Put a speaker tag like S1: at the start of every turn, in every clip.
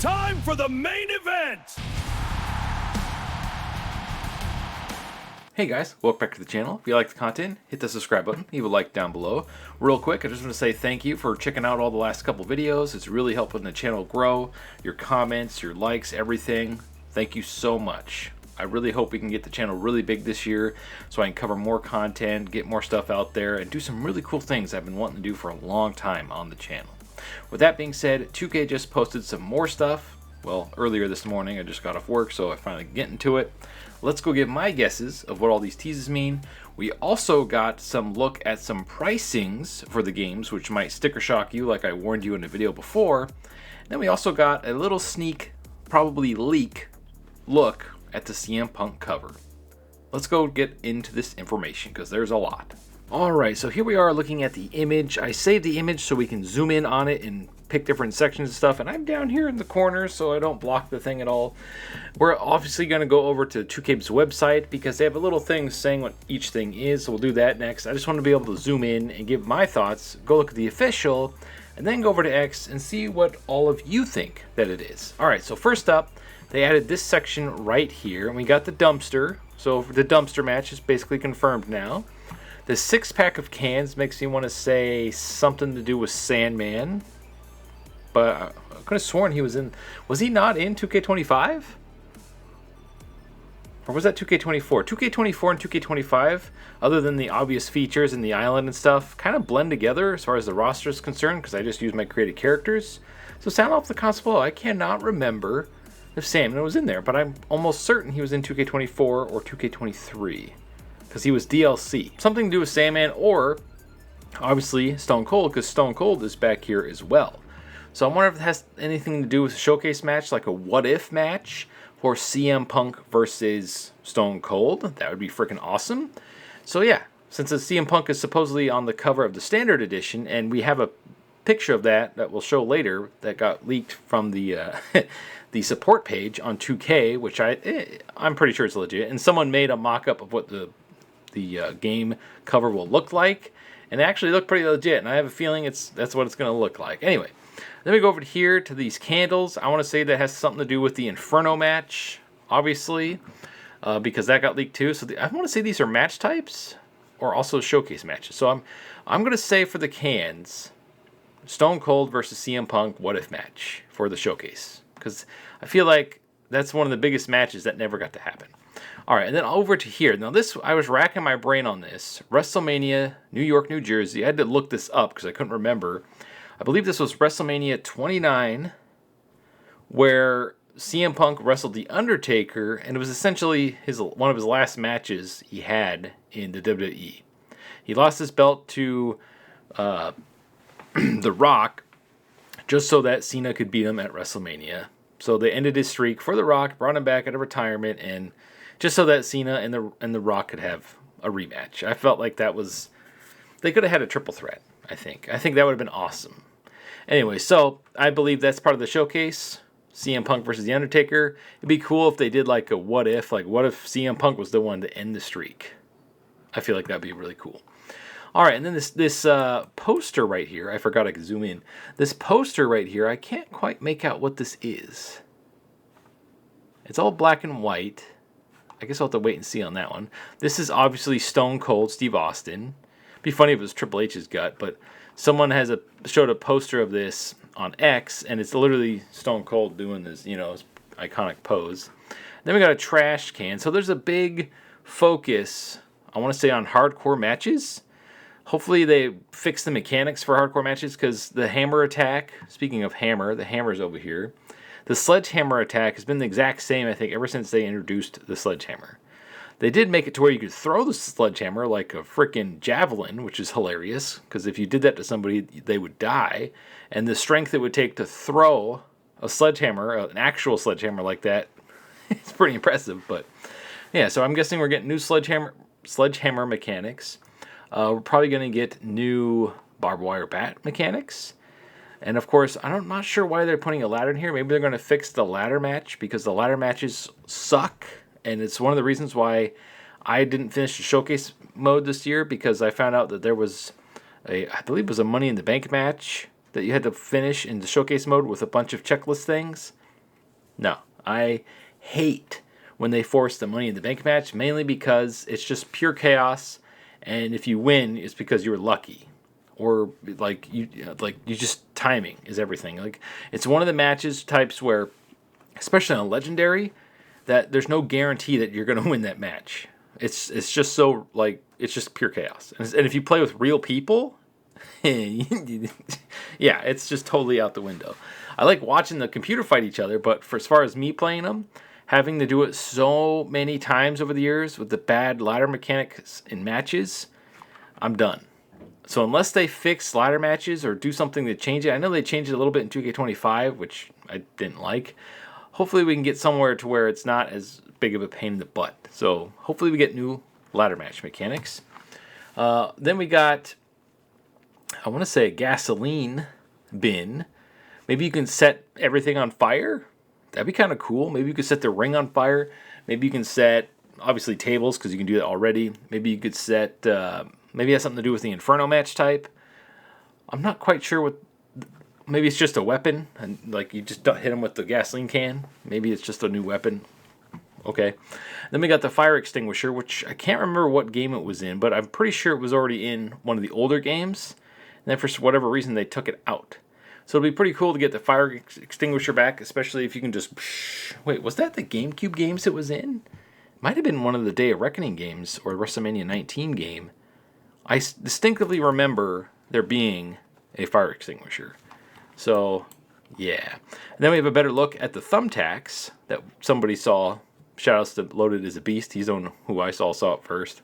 S1: Time for the main event!
S2: Hey guys, welcome back to the channel. If you like the content, hit the subscribe button, leave a like down below. Real quick, I just want to say thank you for checking out all the last couple videos. It's really helping the channel grow. Your comments, your likes, everything. Thank you so much. I really hope we can get the channel really big this year so I can cover more content, get more stuff out there, and do some really cool things I've been wanting to do for a long time on the channel. With that being said, 2K just posted some more stuff. Well, earlier this morning, I just got off work, so I finally get into it. Let's go give my guesses of what all these teases mean. We also got some look at some pricings for the games, which might sticker shock you like I warned you in the video before. And then we also got a little sneak, probably leak, look at the CM Punk cover. Let's go get into this information because there's a lot. Alright, so here we are looking at the image. I saved the image so we can zoom in on it and pick different sections and stuff, and I'm down here in the corner so I don't block the thing at all. We're obviously going to go over to 2K's website because they have a little thing saying what each thing is, so we'll do that next. I just want to be able to zoom in and give my thoughts, go look at the official, and then go over to X and see what all of you think that it is. Alright, so first up, they added this section right here, and we got the dumpster. So the dumpster match is basically confirmed now. The 6-pack of cans makes me want to say something to do with Sandman. But I could have sworn he was in... Was he not in 2K25? Or was that 2K24? 2K24 and 2K25, other than the obvious features and the island and stuff, kind of blend together as far as the roster is concerned, because I just use my created characters. So sound off the console, I cannot remember if Sandman was in there, but I'm almost certain he was in 2K24 or 2K23. Because he was DLC. Something to do with Sandman or, obviously, Stone Cold, because Stone Cold is back here as well. So I wonder if it has anything to do with a showcase match, like a what-if match for CM Punk versus Stone Cold. That would be freaking awesome. So yeah, since the CM Punk is supposedly on the cover of the Standard Edition, and we have a picture of that we'll show later that got leaked from the the support page on 2K, which I'm pretty sure it's legit, and someone made a mock-up of what the game cover will look like, and it actually looked pretty legit, and I have a feeling that's what it's going to look like. Anyway, then we go over here to these candles. I want to say that has something to do with the Inferno match, obviously, because that got leaked too. So I want to say these are match types or also showcase matches. So I'm going to say for the cans, Stone Cold versus CM Punk what if match for the showcase, because I feel like that's one of the biggest matches that never got to happen. All right, and then over to here. Now this, I was racking my brain on this. WrestleMania, New York, New Jersey. I had to look this up because I couldn't remember. I believe this was WrestleMania 29, where CM Punk wrestled The Undertaker, and it was essentially one of his last matches he had in the WWE. He lost his belt to The Rock just so that Cena could beat him at WrestleMania. So they ended his streak for The Rock, brought him back out of retirement, and just so that Cena and the Rock could have a rematch. I felt like that was... They could have had a triple threat, I think. I think that would have been awesome. Anyway, so I believe that's part of the showcase. CM Punk versus The Undertaker. It'd be cool if they did like a what if. Like, what if CM Punk was the one to end the streak? I feel like that'd be really cool. All right, and then this poster right here. I forgot I could zoom in. This poster right here, I can't quite make out what this is. It's all black and white. I guess I'll have to wait and see on that one. This is obviously Stone Cold Steve Austin. It'd be funny if it was Triple H's gut, but someone showed a poster of this on X, and it's literally Stone Cold doing this, his iconic pose. Then we got a trash can. So there's a big focus, I want to say, on hardcore matches. Hopefully they fix the mechanics for hardcore matches, because the hammer attack, speaking of hammer, the hammer's over here. The sledgehammer attack has been the exact same, I think, ever since they introduced the sledgehammer. They did make it to where you could throw the sledgehammer like a freaking javelin, which is hilarious, because if you did that to somebody, they would die. And the strength it would take to throw a sledgehammer, an actual sledgehammer like that, it's pretty impressive. But yeah, so I'm guessing we're getting new sledgehammer mechanics. We're probably going to get new barbed wire bat mechanics. And of course, I'm not sure why they're putting a ladder in here. Maybe they're going to fix the ladder match, because the ladder matches suck. And it's one of the reasons why I didn't finish the showcase mode this year, because I found out that there was I believe it was a Money in the Bank match that you had to finish in the showcase mode with a bunch of checklist things. No. I hate when they force the Money in the Bank match, mainly because it's just pure chaos, and if you win, it's because you were lucky. Or you just timing is everything. Like, it's one of the matches types where, especially on Legendary, that there's no guarantee that you're going to win that match. It's just so, like, it's just pure chaos. And if you play with real people, yeah, it's just totally out the window. I like watching the computer fight each other, but for as far as me playing them, having to do it so many times over the years with the bad ladder mechanics in matches, I'm done. So unless they fix ladder matches or do something to change it, I know they changed it a little bit in 2K25, which I didn't like. Hopefully we can get somewhere to where it's not as big of a pain in the butt. So hopefully we get new ladder match mechanics. Then we got, I want to say, a gasoline bin. Maybe you can set everything on fire. That'd be kind of cool. Maybe you could set the ring on fire. Maybe you can set, obviously, tables, because you can do that already. Maybe you could set, maybe it has something to do with the Inferno match type. I'm not quite sure what. Maybe it's just a weapon, and like you just don't hit them with the gasoline can. Maybe it's just a new weapon. Okay. Then we got the fire extinguisher, which I can't remember what game it was in, but I'm pretty sure it was already in one of the older games. And then for whatever reason, they took it out. So it'll be pretty cool to get the fire extinguisher back, especially if you can just. Wait, was that the GameCube games it was in? Might have been one of the Day of Reckoning games or WrestleMania 19 game. I distinctively remember there being a fire extinguisher. So, yeah. And then we have a better look at the thumbtacks that somebody saw. Shoutouts to Loaded as a Beast. He's the one who I saw it first.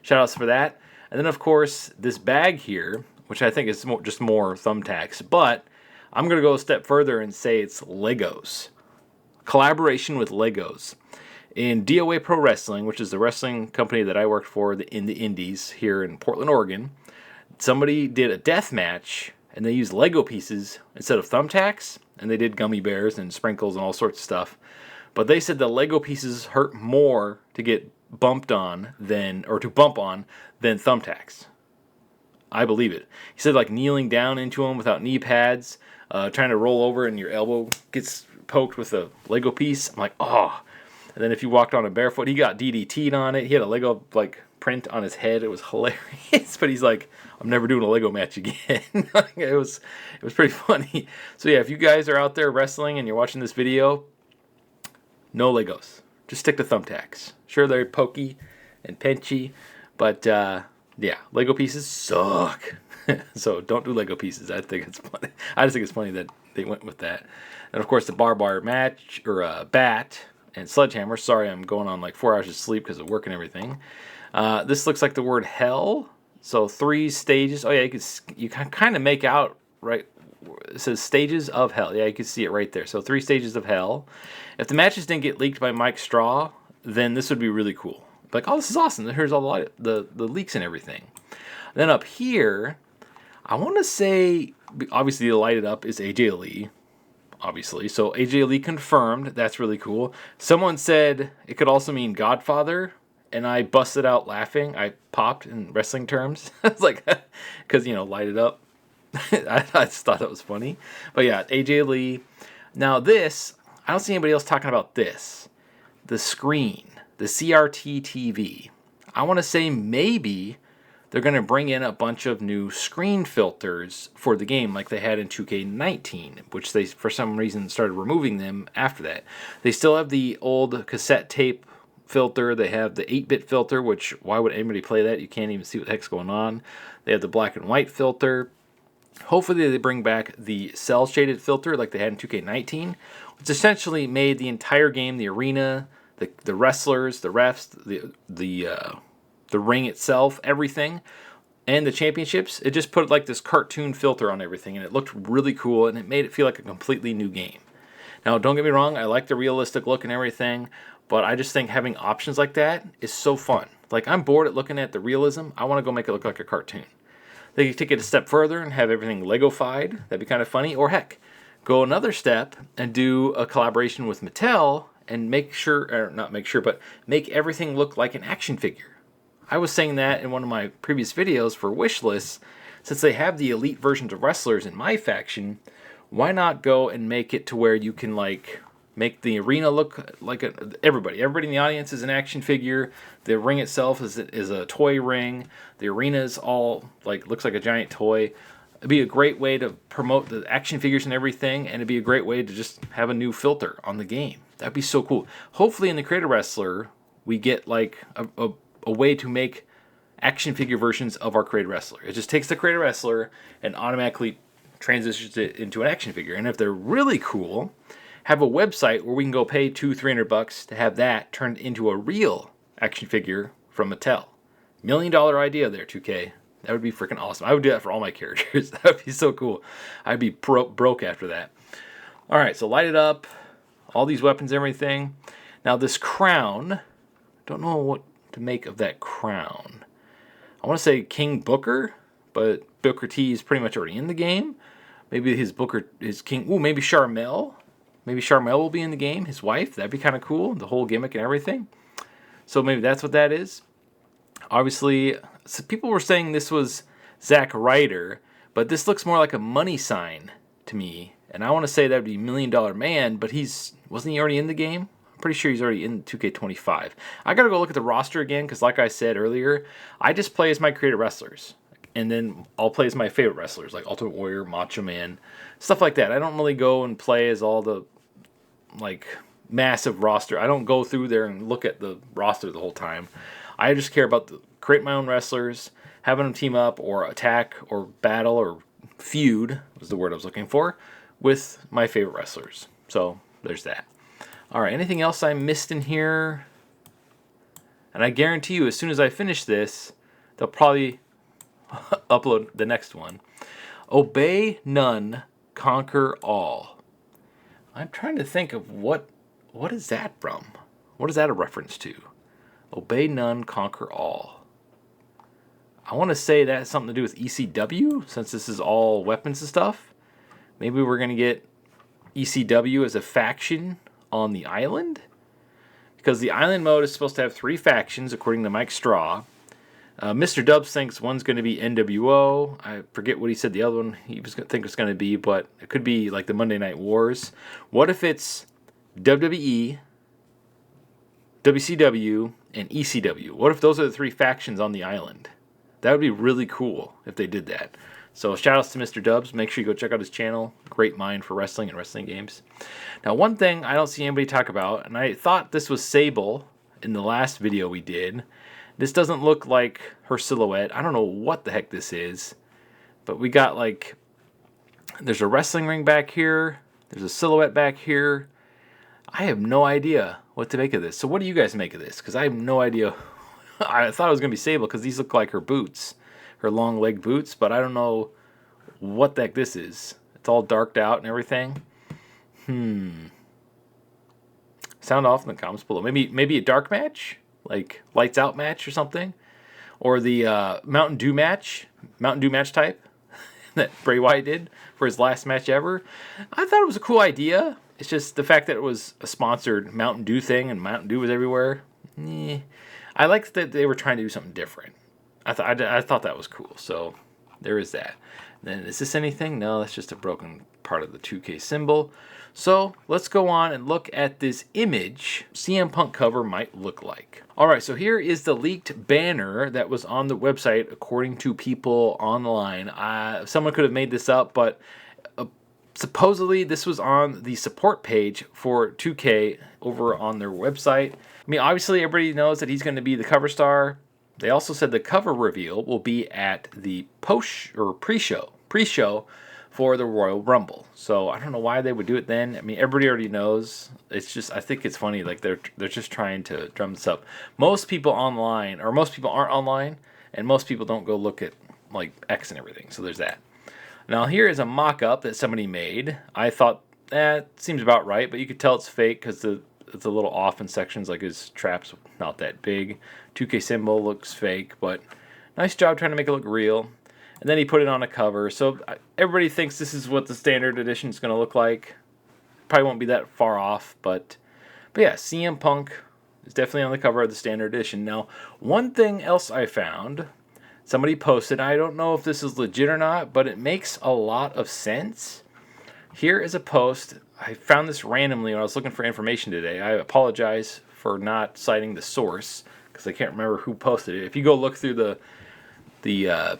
S2: Shoutouts for that. And then, of course, this bag here, which I think is just more thumbtacks. But I'm going to go a step further and say it's Legos. Collaboration with Legos. In DOA Pro Wrestling, which is the wrestling company that I worked for in the Indies here in Portland, Oregon, somebody did a death match, and they used Lego pieces instead of thumbtacks, and they did gummy bears and sprinkles and all sorts of stuff. But they said the Lego pieces hurt more to get bumped on than thumbtacks. I believe it. He said like kneeling down into them without knee pads, trying to roll over and your elbow gets poked with a Lego piece. I'm like, oh. And then if you walked on it barefoot, he got DDT'd on it. He had a Lego like print on his head. It was hilarious. But he's like, I'm never doing a Lego match again. It was pretty funny. So yeah, if you guys are out there wrestling and you're watching this video, no Legos. Just stick to thumbtacks. Sure, they're pokey and pinchy, but yeah, Lego pieces suck. So don't do Lego pieces. I think it's funny. I just think it's funny that they went with that. And of course, the barbed wire match or bat and sledgehammer. Sorry, I'm going on like 4 hours of sleep because of work and everything. This looks like the word hell. So 3 stages. Oh yeah, you can kind of make out right. It says stages of hell. Yeah, you can see it right there. So 3 stages of hell. If the matches didn't get leaked by Mike Straw, then this would be really cool. Like, oh, this is awesome. Here's all the leaks and everything. Then up here, I want to say, obviously the lighted up is AJ Lee. Obviously. So AJ Lee confirmed. That's really cool. Someone said it could also mean Godfather, and I busted out laughing. I popped in wrestling terms. It's like, because, lighted up. I just thought that was funny. But yeah, AJ Lee. Now this, I don't see anybody else talking about this. The screen, the CRT TV. I want to say maybe they're going to bring in a bunch of new screen filters for the game like they had in 2K19, which they, for some reason, started removing them after that. They still have the old cassette tape filter. They have the 8-bit filter, which, why would anybody play that? You can't even see what the heck's going on. They have the black and white filter. Hopefully they bring back the cel-shaded filter like they had in 2K19, which essentially made the entire game, the arena, the wrestlers, the refs, the ring itself, everything, and the championships. It just put like this cartoon filter on everything, and it looked really cool, and it made it feel like a completely new game. Now, don't get me wrong, I like the realistic look and everything, but I just think having options like that is so fun. Like, I'm bored at looking at the realism. I want to go make it look like a cartoon. They could take it a step further and have everything Lego-fied. That'd be kind of funny. Or heck, go another step and do a collaboration with Mattel and make everything look like an action figure. I was saying that in one of my previous videos for wish lists. Since they have the elite versions of wrestlers in my faction, why not go and make it to where you can, like, Make the arena look like everybody. Everybody in the audience is an action figure. The ring itself is a toy ring. The arena is all looks like a giant toy. It'd be a great way to promote the action figures and everything, and it'd be a great way to just have a new filter on the game. That'd be so cool. Hopefully in the Creator Wrestler, we get a way to make action figure versions of our Creator Wrestler. It just takes the Creator Wrestler and automatically transitions it into an action figure. And if they're really cool, have a website where we can go pay $200-300 to have that turned into a real action figure from Mattel. $1 million idea there, 2K. That would be freaking awesome. I would do that for all my characters. That would be so cool. I'd be broke after that. All right, so light it up. All these weapons and everything. Now this crown, don't know what to make of that crown. I want to say King Booker, but Booker T is pretty much already in the game. Maybe his King. Ooh, maybe Charmel. Maybe Charmel will be in the game. His wife. That'd be kind of cool. The whole gimmick and everything. So maybe that's what that is. Obviously, so people were saying this was Zack Ryder, but this looks more like a money sign to me. And I want to say that would be $1 Million Man, but wasn't he already in the game? I'm pretty sure he's already in 2K25. I gotta go look at the roster again, because like I said earlier, I just play as my created wrestlers. And then I'll play as my favorite wrestlers, like Ultimate Warrior, Macho Man, stuff like that. I don't really go and play as all the, massive roster. I don't go through there and look at the roster the whole time. I just care about create my own wrestlers, having them team up or attack or battle or feud, was the word I was looking for, with my favorite wrestlers. So there's that. All right, anything else I missed in here? And I guarantee you, as soon as I finish this, they'll probably upload the next one. Obey none, conquer all. I'm trying to think of what is that from? What is that a reference to? Obey none, conquer all. I want to say that has something to do with ECW, since this is all weapons and stuff. Maybe we're going to get ECW as a faction on the island? Because the island mode is supposed to have 3 factions, according to Mike Straw. Mr. Dubs thinks one's going to be NWO. I forget what he said the other one he was think it's going to be, but it could be like the Monday Night Wars. What if it's WWE, WCW, and ECW? What if those are the 3 factions on the island? That would be really cool if they did that. So shout outs to Mr. Dubs. Make sure you go check out his channel. Great mind for wrestling and wrestling games. Now, one thing I don't see anybody talk about, and I thought this was Sable in the last video we did. This doesn't look like her silhouette. I don't know what the heck this is. But we got there's a wrestling ring back here. There's a silhouette back here. I have no idea what to make of this. So what do you guys make of this? Because I have no idea. I thought it was going to be Sable because these look like her boots. Her long leg boots. But I don't know what the heck this is. It's all darked out and everything. Sound off in the comments below. Maybe a dark match? Like lights out match or something? Or the Mountain Dew match type that Bray Wyatt did for his last match ever. I thought it was a cool idea. It's just the fact that it was a sponsored Mountain Dew thing and Mountain Dew was everywhere. I liked that they were trying to do something different. I thought that was cool. So there is that. Then is this anything? No, that's just a broken part of the 2K symbol. So let's go on and look at this image CM Punk cover might look like. Alright, so here is the leaked banner that was on the website according to people online. Someone could have made this up, but supposedly this was on the support page for 2K over on their website. I mean, obviously everybody knows that he's going to be the cover star. They also said the cover reveal will be at the pre-show for the Royal Rumble. So I don't know why they would do it then. I mean, everybody already knows. It's just, I think it's funny. Like they're just trying to drum this up. Most people online, or most people aren't online, and most people don't go look at like X and everything. So there's that. Now here is a mock-up that somebody made. I thought that seems about right, but you could tell it's fake because it's a little off in sections. Like his trap's not that big. 2K symbol looks fake, but nice job trying to make it look real. And then he put it on a cover. So everybody thinks this is what the standard edition is going to look like. Probably won't be that far off, but yeah, CM Punk is definitely on the cover of the standard edition. Now, one thing else I found, somebody posted, I don't know if this is legit or not, but it makes a lot of sense. Here is a post. I found this randomly when I was looking for information today. I apologize for not citing the source because I can't remember who posted it. If you go look through the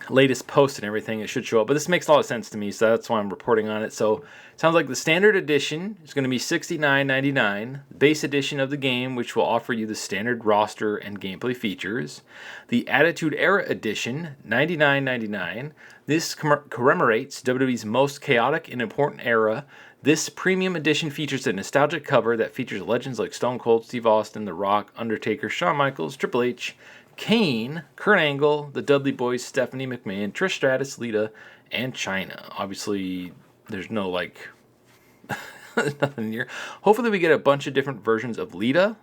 S2: latest post and everything, it should show up. But this makes a lot of sense to me, so that's why I'm reporting on it. So it sounds like the standard edition is going to be $69.99. Base edition of the game, which will offer you the standard roster and gameplay features. The Attitude Era edition, $99.99. This commemorates WWE's most chaotic and important era. This premium edition features a nostalgic cover that features legends like Stone Cold, Steve Austin, The Rock, Undertaker, Shawn Michaels, Triple H, Kane, Kurt Angle, the Dudley Boys, Stephanie McMahon, Trish Stratus, Lita, and Chyna. Obviously, there's no, nothing here. Hopefully we get a bunch of different versions of Lita.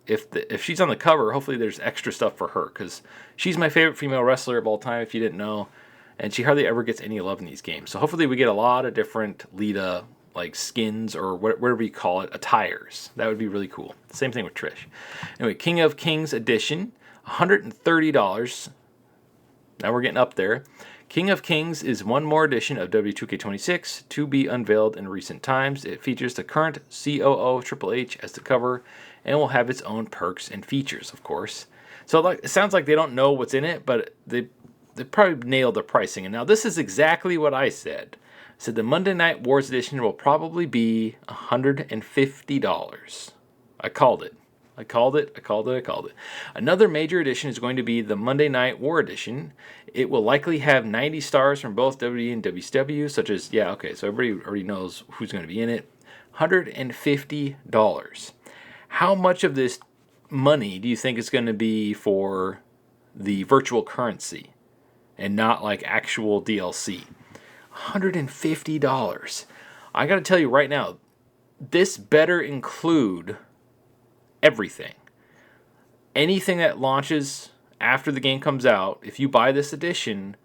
S2: If she's on the cover, hopefully there's extra stuff for her, because she's my favorite female wrestler of all time, if you didn't know, and she hardly ever gets any love in these games. So hopefully we get a lot of different Lita, skins, or whatever you call it, attires. That would be really cool. Same thing with Trish. Anyway, King of Kings edition, $130. Now we're getting up there. King of Kings is one more edition of WWE 2K26 to be unveiled in recent times. It features the current COO Triple H as the cover and will have its own perks and features, of course. So it sounds like they don't know what's in it, but they probably nailed the pricing. And now this is exactly what I said. I said the Monday Night Wars edition will probably be $150. I called it. I called it. Another major edition is going to be the Monday Night War edition. It will likely have 90 stars from both WWE and WCW, such as, so everybody already knows who's going to be in it. $150. How much of this money do you think is going to be for the virtual currency and not actual DLC? $150. I got to tell you right now, this better include everything. Anything that launches after the game comes out, if you buy this edition,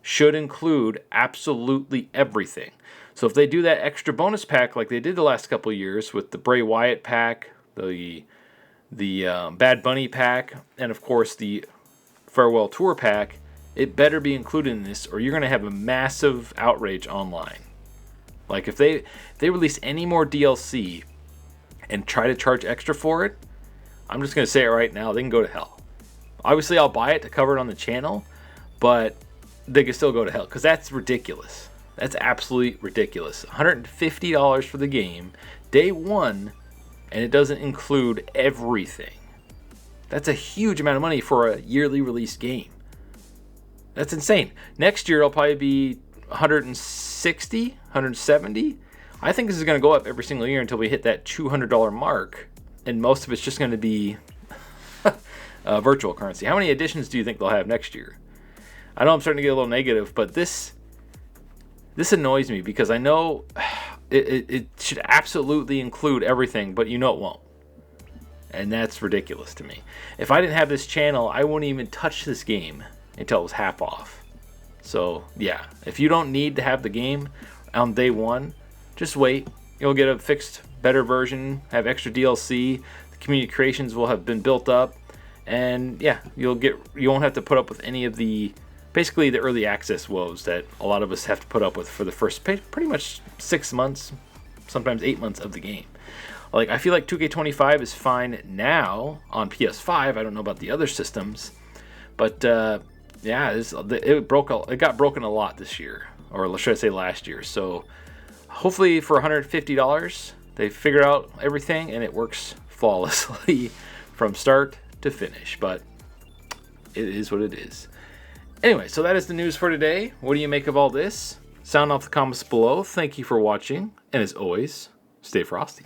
S2: should include absolutely everything. So if they do that extra bonus pack like they did the last couple of years with the Bray Wyatt pack, the Bad Bunny pack, and of course the Farewell Tour pack, it better be included in this, or you're going to have a massive outrage online. If they release any more DLC and try to charge extra for it, I'm just going to say it right now, they can go to hell. Obviously, I'll buy it to cover it on the channel, but they can still go to hell, because that's ridiculous. That's absolutely ridiculous. $150 for the game, day one, and it doesn't include everything. That's a huge amount of money for a yearly release game. That's insane. Next year, it'll probably be $160, $170. I think this is going to go up every single year until we hit that $200 mark, and most of it's just going to be virtual currency. How many editions do you think they'll have next year? I know I'm starting to get a little negative, but this annoys me, because I know it should absolutely include everything, but it won't. And that's ridiculous to me. If I didn't have this channel, I wouldn't even touch this game until it was half off. So, yeah, if you don't need to have the game on day one, just wait. You'll get a fixed, better version, have extra DLC. The community creations will have been built up. And, yeah, you won't have to put up with any of basically the early access woes that a lot of us have to put up with for the first pretty much 6 months, sometimes 8 months of the game. I feel like 2K25 is fine now on PS5. I don't know about the other systems. But, it got broken a lot this year, or should I say last year. So hopefully for $150, they figure out everything and it works flawlessly from start to finish. But it is what it is. Anyway, so that is the news for today. What do you make of all this? Sound off the comments below. Thank you for watching, and as always, stay frosty.